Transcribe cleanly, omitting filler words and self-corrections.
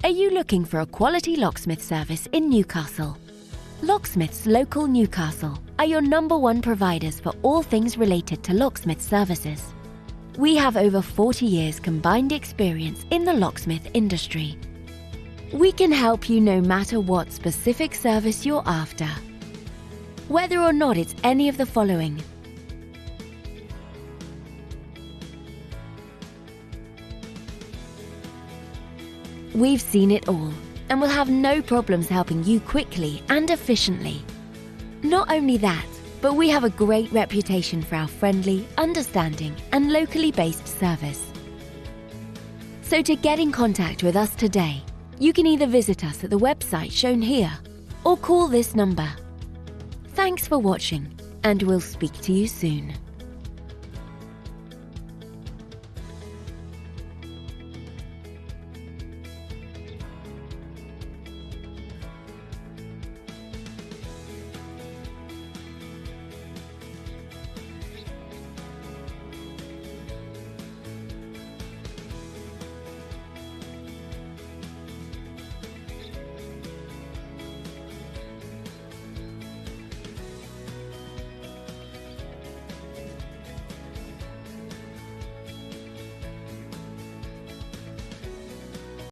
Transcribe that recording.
Are you looking for a quality locksmith service in Newcastle? Locksmiths Local Newcastle are your #1 providers for all things related to locksmith services. We have over 40 years combined experience in the locksmith industry. We can help you no matter what specific service you're after. Whether or not it's any of the following: we've seen it all and will have no problems helping you quickly and efficiently. Not only that, but we have a great reputation for our friendly, understanding and locally based service. So to get in contact with us today, you can either visit us at the website shown here or call this number. Thanks for watching, and we'll speak to you soon.